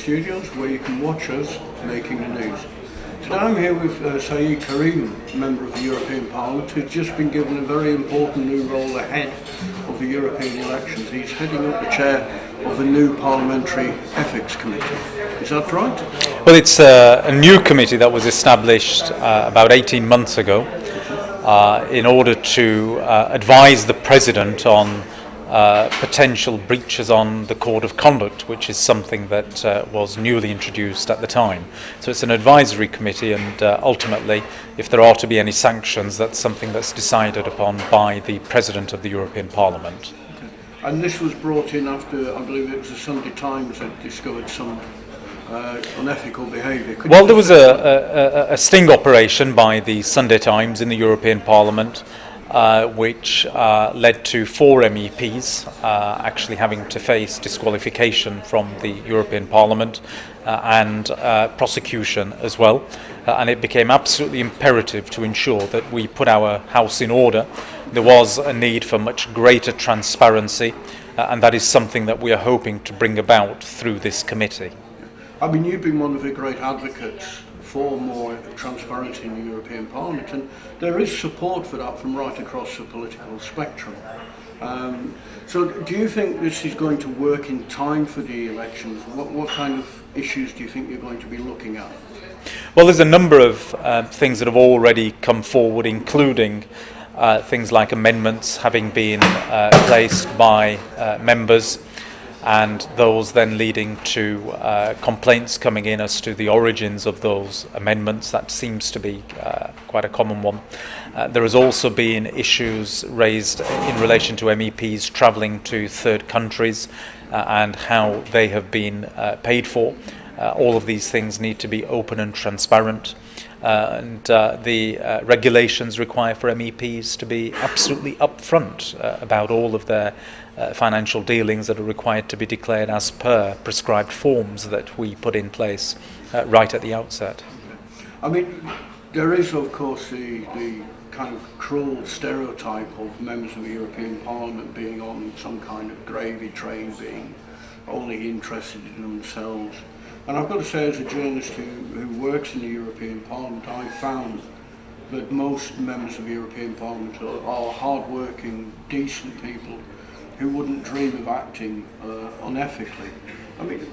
studios where you can watch us making the news. Today I'm here with Sajjad Karim, member of the European Parliament, who's just been given a very important new role ahead of the European elections. He's heading up the chair of the new Parliamentary Ethics Committee. Is that right? Well, it's a new committee that was established about 18 months ago in order to advise the President on potential breaches on the Code of Conduct, which is something that was newly introduced at the time. So it's an advisory committee, and ultimately, if there are to be any sanctions, that's something that's decided upon by the President of the European Parliament. Okay. And this was brought in after, I believe it was the Sunday Times that discovered some unethical behaviour. Well, there was a sting operation by the Sunday Times in the European Parliament, which led to 4 MEPs actually having to face disqualification from the European Parliament and prosecution as well. And it became absolutely imperative to ensure that we put our house in order. There was a need for much greater transparency, and that is something that we are hoping to bring about through this committee. I mean, you've been one of the great advocates for more transparency in the European Parliament, and there is support for that from right across the political spectrum. So do you think this is going to work in time for the elections? What kind of issues do you think you're going to be looking at? Well, there's a number of things that have already come forward, including things like amendments having been placed by members, and those then leading to complaints coming in as to the origins of those amendments. That seems to be quite a common one. There has also been issues raised in relation to MEPs travelling to third countries and how they have been paid for. All of these things need to be open and transparent. And the regulations require for MEPs to be absolutely upfront about all of their financial dealings that are required to be declared as per prescribed forms that we put in place right at the outset. I mean, there is of course the kind of cruel stereotype of members of the European Parliament being on some kind of gravy train, being only interested in themselves. And I've got to say, as a journalist who works in the European Parliament, I found that most members of the European Parliament are hard-working, decent people who wouldn't dream of acting unethically. I mean,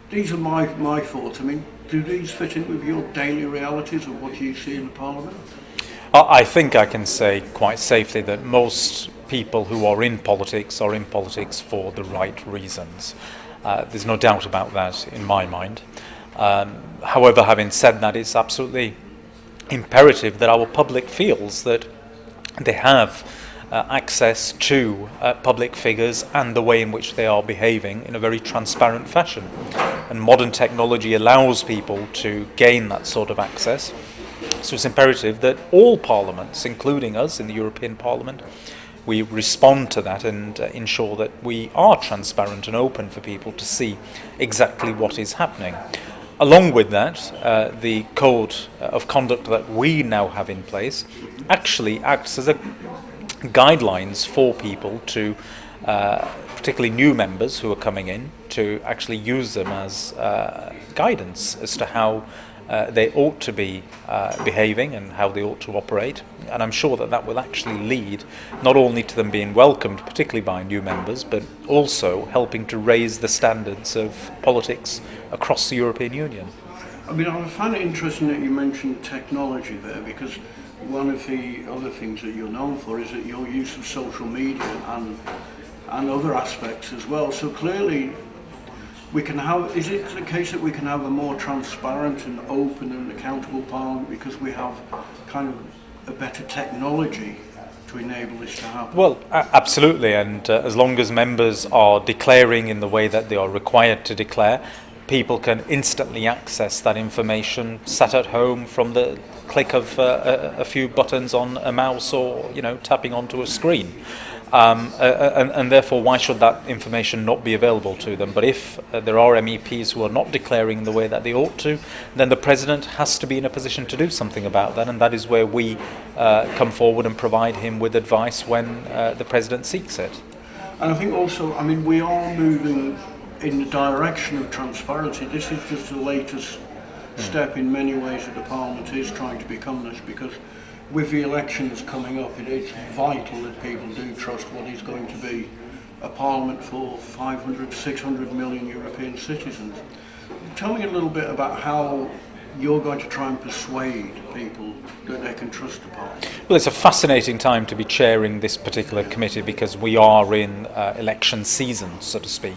these are my thoughts. I mean, do these fit in with your daily realities of what you see in the Parliament? I think I can say quite safely that most people who are in politics for the right reasons. There's no doubt about that in my mind. However, having said that, it's absolutely imperative that our public feels that they have access to public figures and the way in which they are behaving in a very transparent fashion. And modern technology allows people to gain that sort of access. So it's imperative that all parliaments, including us in the European Parliament, we respond to that and ensure that we are transparent and open for people to see exactly what is happening. Along with that, the code of conduct that we now have in place actually acts as a guidelines for people to, particularly new members who are coming in, to actually use them as guidance as to how they ought to be behaving and how they ought to operate. And I'm sure that that will actually lead not only to them being welcomed, particularly by new members, but also helping to raise the standards of politics across the European Union. I mean, I find it interesting that you mentioned technology there, because one of the other things that you're known for is that your use of social media and other aspects as well. So clearly, we can have, is it the case that we can have a more transparent and open and accountable Parliament because we have kind of a better technology to enable this to happen? Well, absolutely, and as long as members are declaring in the way that they are required to declare, people can instantly access that information sat at home from the click of a few buttons on a mouse, or tapping onto a screen. And therefore, why should that information not be available to them? But if there are MEPs who are not declaring the way that they ought to, then the President has to be in a position to do something about that, and that is where we come forward and provide him with advice when the President seeks it. And I think also, I mean, we are moving in the direction of transparency. This is just the latest step in many ways that the Parliament is trying to become this, because with the elections coming up, it is vital that people do trust what is going to be a Parliament for 500, 600 million European citizens. Tell me a little bit about how you're going to try and persuade people that they can trust the Parliament. Well, it's a fascinating time to be chairing this particular committee because we are in election season, so to speak,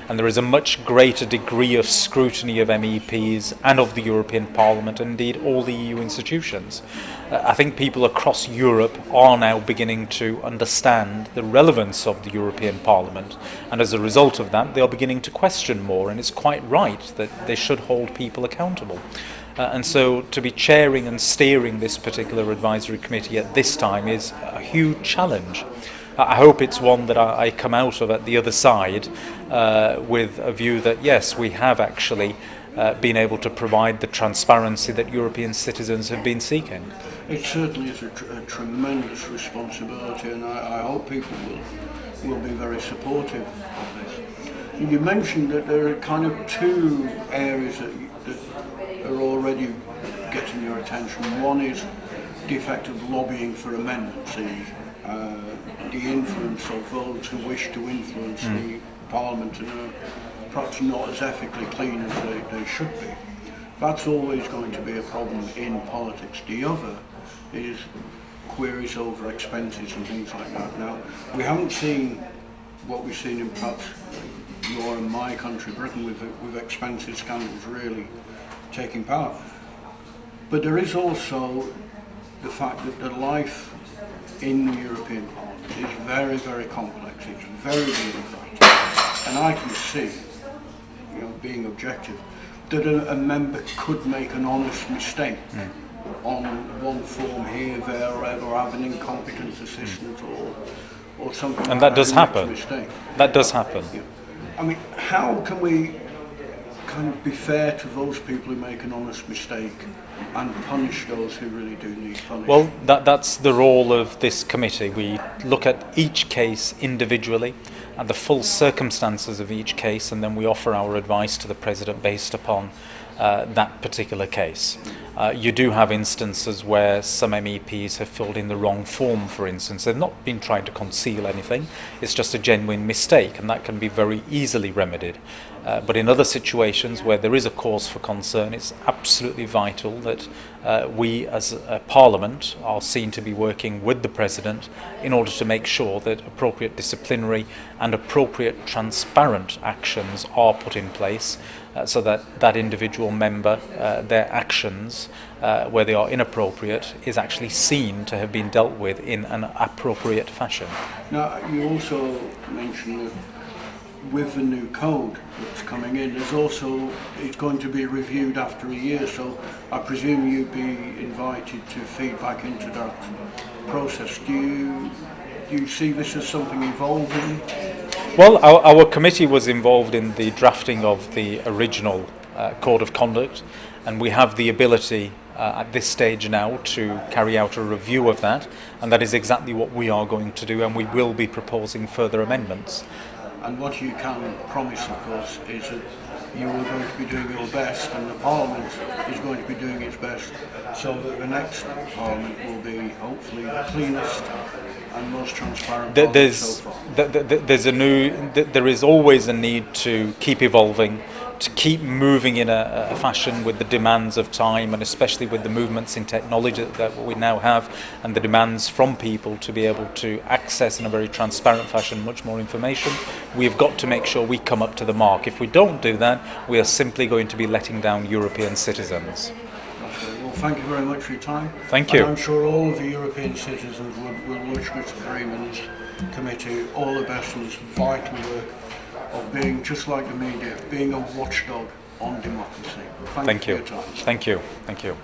and there is a much greater degree of scrutiny of MEPs and of the European Parliament, and indeed all the EU institutions. I think people across Europe are now beginning to understand the relevance of the European Parliament, and as a result of that they are beginning to question more, and it's quite right that they should hold people accountable. And so to be chairing and steering this particular advisory committee at this time is a huge challenge. I hope it's one that I come out of at the other side with a view that yes, we have actually been able to provide the transparency that European citizens have been seeking. It certainly is a tremendous responsibility, and I hope people will be very supportive of this. You mentioned that there are kind of two areas that are already getting your attention. One is the effect of lobbying for amendments, the influence of those who wish to influence the Parliament and are perhaps not as ethically clean as they should be. That's always going to be a problem in politics. The other is queries over expenses and things like that. Now, we haven't seen what we've seen in perhaps your and my country, Britain, with expenses scandals really taking power. But there is also the fact that the life in the European Parliament is very, very complex. It's very bureaucratic. And I can see, being objective, that a member could make an honest mistake on one form here, there, or ever, or have an incompetent assistant or something. And that does happen. Mistake. That does happen. Yeah. I mean, how can we kind of be fair to those people who make an honest mistake and punish those who really do need punishment? Well, that's the role of this committee. We look at each case individually and the full circumstances of each case, and then we offer our advice to the President based upon that particular case. You do have instances where some MEPs have filled in the wrong form, for instance. They've not been trying to conceal anything, it's just a genuine mistake, and that can be very easily remedied. But in other situations where there is a cause for concern, it's absolutely vital that we as a Parliament are seen to be working with the President in order to make sure that appropriate disciplinary and appropriate transparent actions are put in place so that that individual member, their actions, where they are inappropriate, is actually seen to have been dealt with in an appropriate fashion. Now, you also mentioned that with the new code that's coming in, it's going to be reviewed after a year, so I presume you'd be invited to feed back into that process. Do you see this as something evolving? Well, our committee was involved in the drafting of the original Code of Conduct, and we have the ability at this stage now to carry out a review of that, and that is exactly what we are going to do, and we will be proposing further amendments. And what you can promise, of course, is that you are going to be doing your best, and the Parliament is going to be doing its best, so that the next Parliament will be hopefully the cleanest and most transparent. There is always a need to keep evolving, to keep moving in a fashion with the demands of time, and especially with the movements in technology that we now have, and the demands from people to be able to access in a very transparent fashion much more information. We've got to make sure we come up to the mark. If we don't do that, we are simply going to be letting down European citizens. Okay, well, thank you very much for your time. Thank you. And I'm sure all of the European citizens will wish Mr. Karim and his committee all the best in this vital work of being, just like the media, being a watchdog on democracy. Thank you for your time. Thank you. Thank you.